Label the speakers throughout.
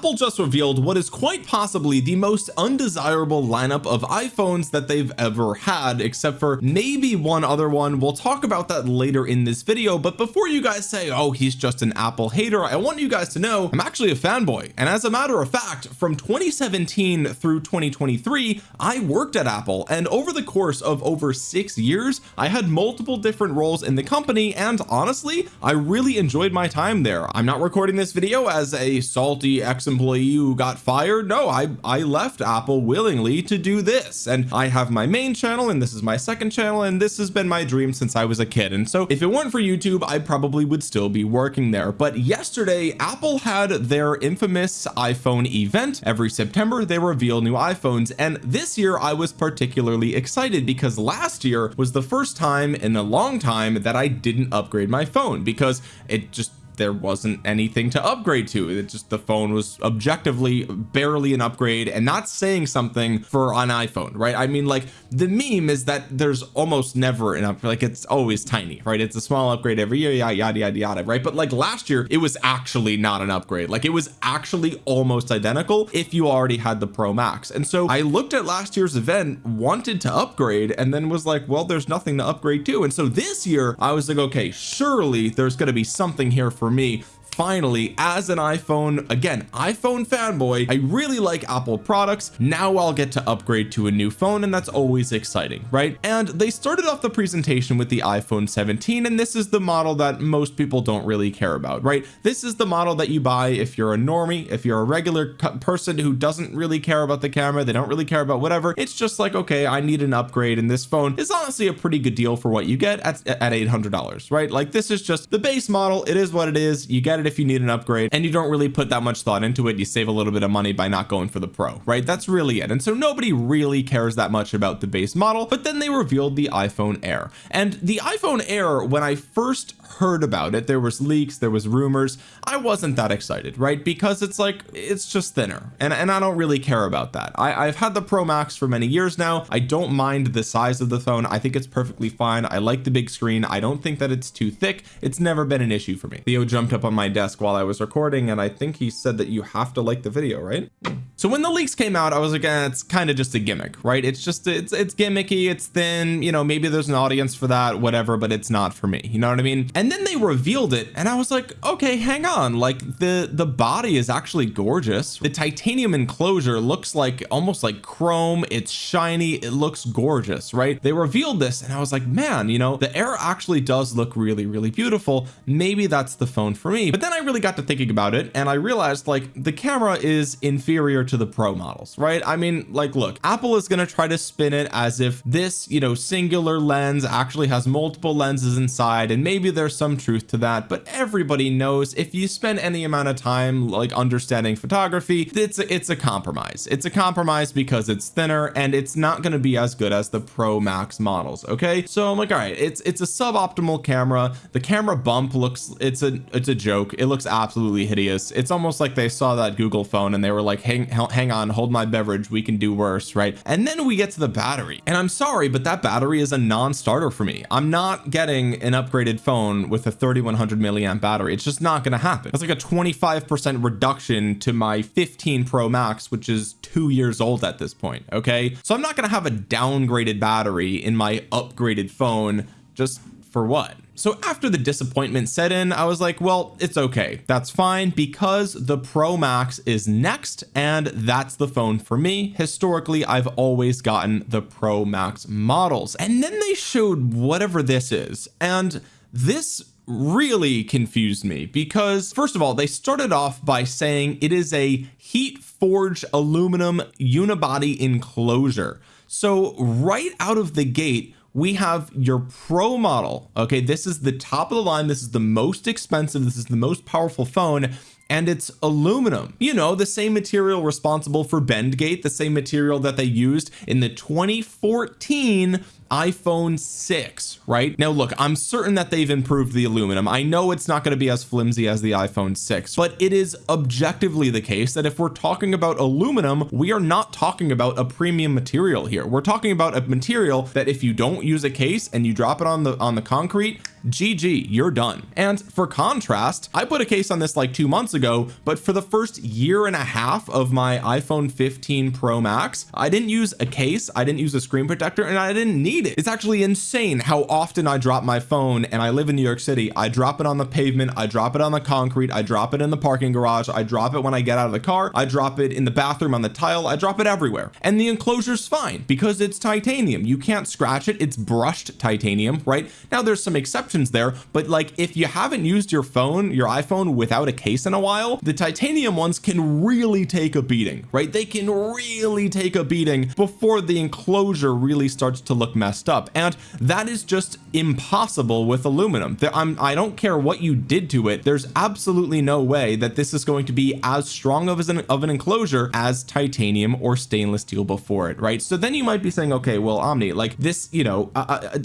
Speaker 1: Apple just revealed what is quite possibly the most undesirable lineup of iPhones that they've ever had, except for maybe one other one. We'll talk about that later in this video, but before you guys say, oh, he's just an Apple hater, I want you guys to know I'm actually a fanboy. And as a matter of fact, from 2017 through 2023, I worked at Apple, and over the course of over 6 years, I had multiple different roles in the company, and honestly, I really enjoyed my time there. I'm not recording this video as a salty ex-employee who got fired. No, I left Apple willingly to do this, and I have my main channel, and this is my second channel, and this has been my dream since I was a kid. And so if it weren't for YouTube, I probably would still be working there. But yesterday, Apple had their infamous iPhone event. Every September they reveal new iPhones, and this year I was particularly excited because last year was the first time in a long time that I didn't upgrade my phone because there wasn't anything to upgrade to. It just, the phone was objectively barely an upgrade, and that's saying something for an iPhone, right? I mean, like, the meme is that there's almost never an upgrade, like it's always tiny, right? It's a small upgrade every year, yada yada, right? But like last year, it was actually not an upgrade. Like it was actually almost identical if you already had the Pro Max. And so I looked at last year's event, wanted to upgrade, and then was like, well, there's nothing to upgrade to. And so this year I was like, okay, surely there's going to be something here for me. Finally, as an iPhone fanboy, I really like Apple products. Now I'll get to upgrade to a new phone, and that's always exciting, right? And they started off the presentation with the iPhone 17, and this is the model that most people don't really care about, right? This is the model that you buy if you're a normie, if you're a regular person who doesn't really care about the camera, they don't really care about whatever. It's just like, okay, I need an upgrade, and this phone is honestly a pretty good deal for what you get at $800, right? Like this is just the base model. It is what it is. You get it if you need an upgrade, and you don't really put that much thought into it. You save a little bit of money by not going for the Pro, right? That's really it. And so nobody really cares that much about the base model. But then they revealed the iPhone Air, and the iPhone Air, when I first heard about it, there was leaks, there was rumors, I wasn't that excited, right? Because it's like, it's just thinner, and I don't really care about that. I've had the Pro Max for many years now. I don't mind the size of the phone. I think it's perfectly fine. I like the big screen. I don't think that it's too thick. It's never been an issue for me. Theo jumped up on my desk while I was recording, and I think he said that you have to like the video, right? So when the leaks came out, I was like, it's kind of just a gimmick, right? It's just, it's gimmicky, it's thin, you know, maybe there's an audience for that, whatever, but it's not for me, you know what I mean? And then they revealed it, and I was like, okay, hang on, like the body is actually gorgeous. The titanium enclosure looks like almost like chrome. It's shiny, it looks gorgeous, right? They revealed this, and I was like, man, you know, the Air actually does look really, really beautiful. Maybe that's the phone for me. But then I really got to thinking about it, and I realized like the camera is inferior to the Pro models, right? I mean, like, look, Apple is going to try to spin it as if this, you know, singular lens actually has multiple lenses inside, and maybe there's some truth to that, but everybody knows if you spend any amount of time like understanding photography, it's a compromise. It's a compromise because it's thinner, and it's not going to be as good as the Pro Max models. Okay, so I'm like, all right, it's a suboptimal camera. The camera bump looks, it's a joke. It looks absolutely hideous. It's almost like they saw that Google phone and they were like, hang on, hold my beverage, we can do worse, right? And then we get to the battery, and I'm sorry, but that battery is a non-starter for me. I'm not getting an upgraded phone with a 3100 milliamp battery. It's just not going to happen. It's like a 25% reduction to my 15 Pro Max, which is 2 years old at this point. Okay, so I'm not going to have a downgraded battery in my upgraded phone just for what? So after the disappointment set in, I was like, well, it's okay, that's fine, because the Pro Max is next, and that's the phone for me. Historically, I've always gotten the Pro Max models, and then they showed whatever this is, and this really confused me because, first of all, they started off by saying it is a heat forged aluminum unibody enclosure. So right out of the gate, we have your Pro model. Okay, this is the top of the line, this is the most expensive, this is the most powerful phone, and it's aluminum, you know, the same material responsible for bend gate, the same material that they used in the 2014 iPhone 6, right? Now look, I'm certain that they've improved the aluminum. I know it's not going to be as flimsy as the iPhone 6, but it is objectively the case that if we're talking about aluminum, we are not talking about a premium material here. We're talking about a material that if you don't use a case and you drop it on the concrete, GG, you're done. And for contrast, I put a case on this like 2 months ago, but for the first year and a half of my iPhone 15 Pro Max, I didn't use a case, I didn't use a screen protector, and I didn't need it. It's actually insane how often I drop my phone, and I live in New York City. I drop it on the pavement, I drop it on the concrete, I drop it in the parking garage, I drop it when I get out of the car, I drop it in the bathroom on the tile, I drop it everywhere. And the enclosure's fine because it's titanium. You can't scratch it. It's brushed titanium, right? Now there's some exceptions there, but like if you haven't used your phone, your iPhone without a case in a while, the titanium ones can really take a beating, right? They can really take a beating before the enclosure really starts to look messed up. And that is just impossible with aluminum. I don't care what you did to it. There's absolutely no way that this is going to be as strong of an enclosure as titanium or stainless steel before it, right? So then you might be saying, okay, well, Omni, like this, you know,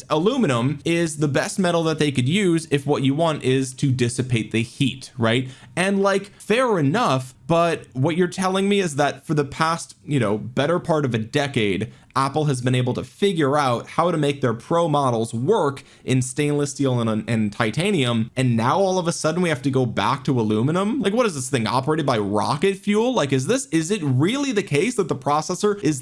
Speaker 1: aluminum is the best metal that they could use if what you want is to dissipate the heat, right? And like, fair enough, but what you're telling me is that for the past, you know, better part of a decade, Apple has been able to figure out how to make their Pro models work in stainless steel and titanium, and now all of a sudden we have to go back to aluminum? Like, what is this thing, operated by rocket fuel? Like, is it really the case that the processor is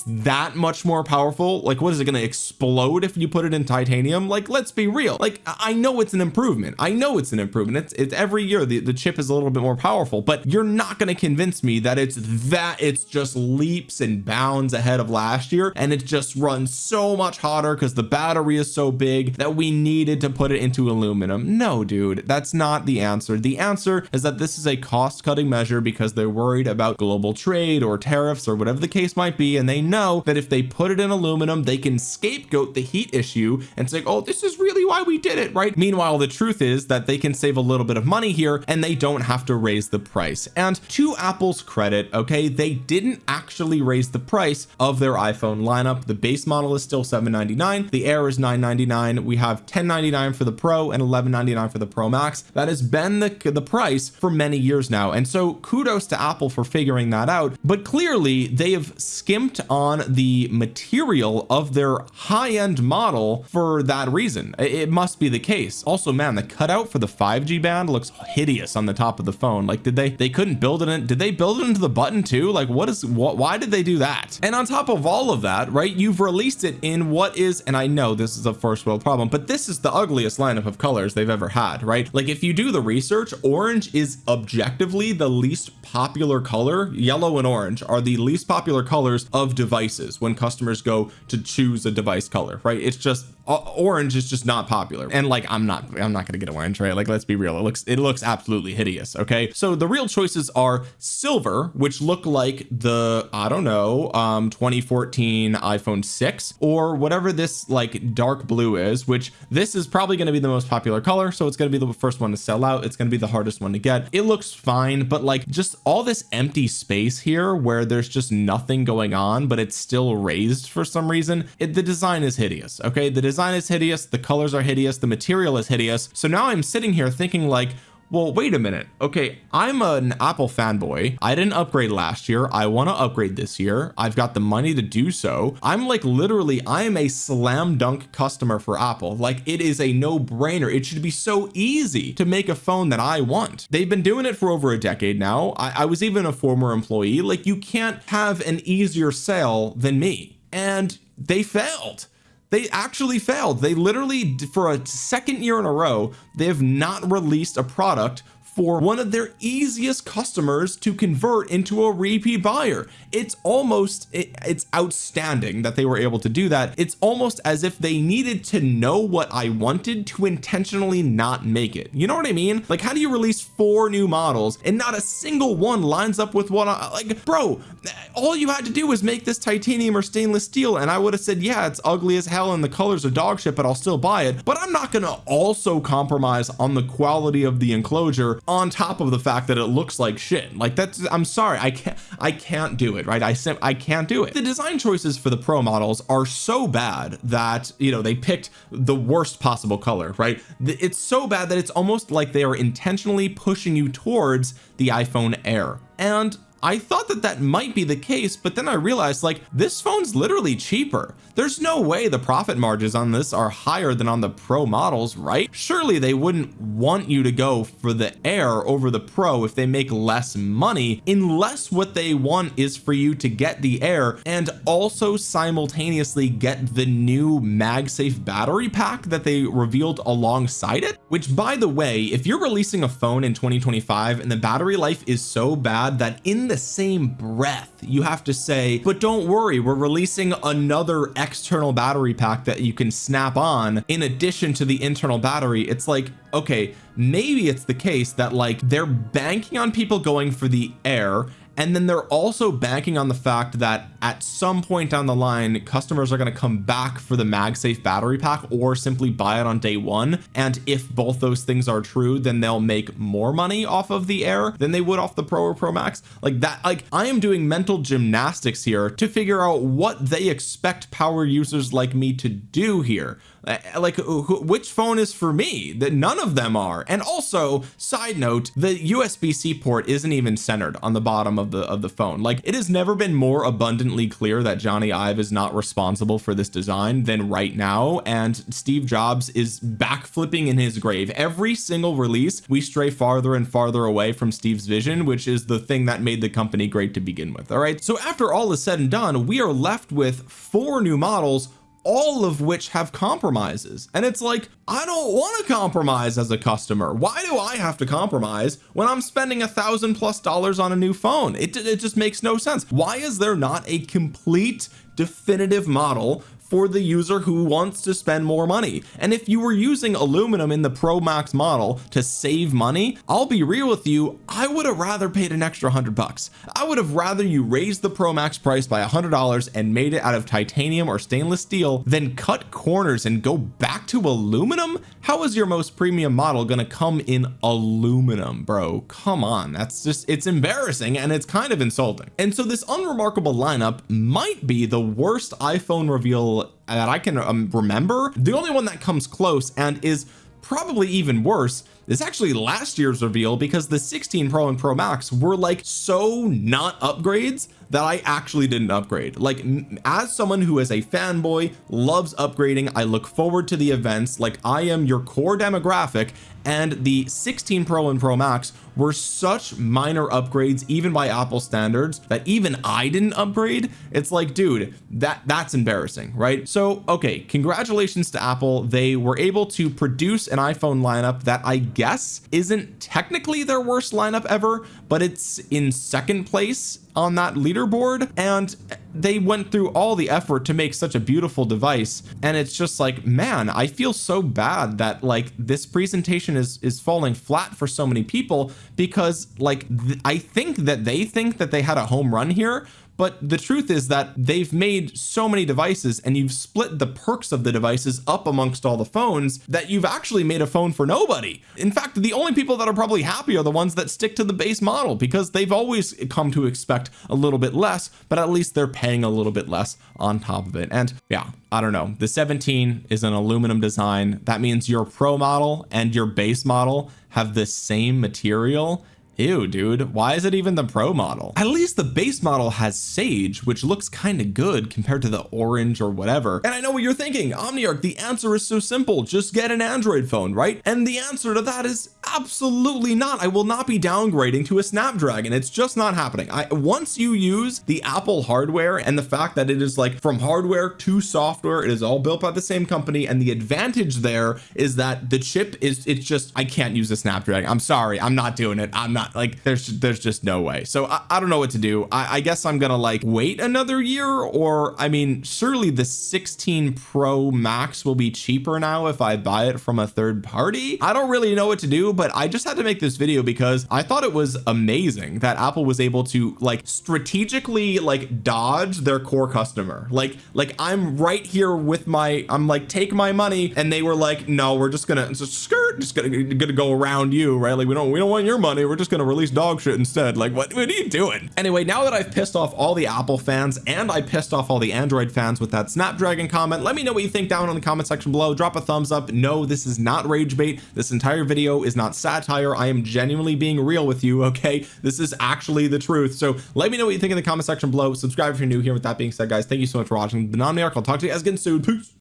Speaker 1: that much more powerful? Like, what is it going to explode if you put it in titanium? Like, let's be real. Like, I know it's an improvement. It's every year the chip is a little bit more powerful, but you're not going to convince me that it's just leaps and bounds ahead of last year, and it just runs so much hotter because the battery is so big that we needed to put it into aluminum. No, dude, that's not the answer. The answer is that this is a cost-cutting measure because they're worried about global trade or tariffs or whatever the case might be, and they know that if they put it in aluminum, they can scapegoat the heat issue and say, oh, this is really why we did it, right? Meanwhile, the truth is that they can save a little bit of money here and they don't have to raise the price. And to Apple's credit, okay, they didn't actually raise the price of their iPhone lineup. The base model is still $799, the Air is $999, we have $1099 for the Pro and $1199 for the Pro Max. That has been the price for many years now, and so kudos to Apple for figuring that out. But clearly they have skimped on the material of their high-end model for that reason. It must be the case. Also, man, the cutout for the 5G band looks hideous on the top of the phone. Like, they couldn't build it in? Did they build it into the button too? Like, why did they do that? And on top of all of that, right, you've released it in what is, and I know this is a first world problem, but this is the ugliest lineup of colors they've ever had, right? Like, if you do the research, orange is objectively the least popular color. Yellow and orange are the least popular colors of devices when customers go to choose a device color, right? It's just orange is just not popular. And like, I'm not gonna get orange, right? Like, let's be real, it looks absolutely hideous. Okay, so the real choices are silver, which look like the, I don't know, 2014 iPhone 6, or whatever this like dark blue is, which this is probably going to be the most popular color, so it's going to be the first one to sell out. It's going to be the hardest one to get. It looks fine, but like, just all this empty space here where there's just nothing going on, but it's still raised for some reason, the design is hideous. Okay, the design is hideous, the colors are hideous, the material is hideous. So now I'm sitting here thinking like, well, wait a minute. Okay, I'm an Apple fanboy. I didn't upgrade last year. I want to upgrade this year. I've got the money to do so. I'm like, literally, I am a slam dunk customer for Apple. Like, it is a no-brainer. It should be so easy to make a phone that I want. They've been doing it for over a decade now. I was even a former employee. Like, you can't have an easier sale than me. And they failed. They actually failed. They literally, for a second year in a row, they have not released a product for one of their easiest customers to convert into a repeat buyer. It's outstanding that they were able to do that. It's almost as if they needed to know what I wanted to intentionally not make it. You know what I mean? Like, how do you release 4 new models and not a single one lines up with what like, bro, all you had to do was make this titanium or stainless steel, and I would have said, yeah, it's ugly as hell and the colors are dog shit, but I'll still buy it. But I'm not gonna also compromise on the quality of the enclosure on top of the fact that it looks like shit. Like, that's, I'm sorry, I can't do it, right? I can't do it. The design choices for the Pro models are so bad that, you know, they picked the worst possible color, right? It's so bad that it's almost like they are intentionally pushing you towards the iPhone Air. And I thought that that might be the case, but then I realized like this phone's literally cheaper. There's no way the profit margins on this are higher than on the Pro models, right? Surely they wouldn't want you to go for the Air over the Pro if they make less money, unless what they want is for you to get the Air and also simultaneously get the new MagSafe battery pack that they revealed alongside it. Which, by the way, if you're releasing a phone in 2025 and the battery life is so bad that in the same breath you have to say, but don't worry, we're releasing another external battery pack that you can snap on in addition to the internal battery, it's like, okay, maybe it's the case that like they're banking on people going for the Air, and then they're also banking on the fact that at some point down the line customers are going to come back for the MagSafe battery pack or simply buy it on day one, and if both those things are true, then they'll make more money off of the Air than they would off the Pro or Pro Max. Like that, like I am doing mental gymnastics here to figure out what they expect power users like me to do here. Like which phone is for me? That none of them are. And also, side note, the USB-C port isn't even centered on the bottom of the phone. Like it has never been more abundantly clear that Johnny Ive is not responsible for this design than right now, and Steve Jobs is backflipping in his grave. Every single release we stray farther and farther away from Steve's vision, which is the thing that made the company great to begin with. All right, so after all is said and done, we are left with 4 new models, all of which have compromises. And it's like, I don't want to compromise as a customer. Why do I have to compromise when I'm spending $1,000+ on a new phone? It just makes no sense. Why is there not a complete definitive model for the user who wants to spend more money? And if you were using aluminum in the Pro Max model to save money, I'll be real with you, I would have rather paid an extra $100. I would have rather you raise the Pro Max price by $100 and made it out of titanium or stainless steel than cut corners and go back to aluminum. How is your most premium model gonna come in aluminum, bro? Come on, that's just, it's embarrassing and it's kind of insulting. And so this unremarkable lineup might be the worst iPhone reveal that I can remember. The only one that comes close and is probably even worse is actually last year's reveal, because the 16 Pro and Pro Max were like so not upgrades that I actually didn't upgrade. Like as someone who is a fanboy, loves upgrading, I look forward to the events, like I am your core demographic, and the 16 Pro and Pro Max were such minor upgrades even by Apple standards that even I didn't upgrade. It's like, dude, that's embarrassing, right? So okay, congratulations to Apple. They were able to produce an iPhone lineup that I guess isn't technically their worst lineup ever, but it's in second place on that leaderboard, and they went through all the effort to make such a beautiful device. And it's just like, man, I feel so bad that like this presentation is falling flat for so many people, because like I think that they think that they had a home run here, but the truth is that they've made so many devices and you've split the perks of the devices up amongst all the phones that you've actually made a phone for nobody. In fact, the only people that are probably happy are the ones that stick to the base model, because they've always come to expect a little bit less, but at least they're paying a little bit less on top of it. And yeah, I don't know, the 17 is an aluminum design. That means your Pro model and your base model have the same material. Ew, dude, why is it even the Pro model? At least the base model has sage, which looks kind of good compared to the orange or whatever. And I know what you're thinking, Omniarch, the answer is so simple, just get an Android phone, right? And the answer to that is absolutely not. I will not be downgrading to a Snapdragon. It's just not happening. Once you use the Apple hardware and the fact that it is like from hardware to software, it is all built by the same company, and the advantage there is that the chip is, it's just, I can't use a Snapdragon. I'm sorry, I'm not doing it. I'm not, like there's just no way. So I don't know what to do. I guess I'm gonna like wait another year, or I mean, surely the 16 Pro Max will be cheaper now if I buy it from a third party. I don't really know what to do, but I just had to make this video because I thought it was amazing that Apple was able to like strategically like dodge their core customer. Like I'm right here with my, I'm like, take my money, and they were like, no, we're just gonna go around you, right? Like we don't want your money, we're just gonna release dog shit instead. Like what are you doing? Anyway, now that I've pissed off all the Apple fans and I pissed off all the Android fans with that Snapdragon comment, let me know what you think down in the comment section below. Drop a thumbs up. No, this is not rage bait. This entire video is not satire. I am genuinely being real with you. Okay, this is actually the truth. So let me know what you think in the comment section below. Subscribe if you're new here. With that being said, guys, thank you so much for watching. The Omniarch. I'll talk to you guys again soon. Peace.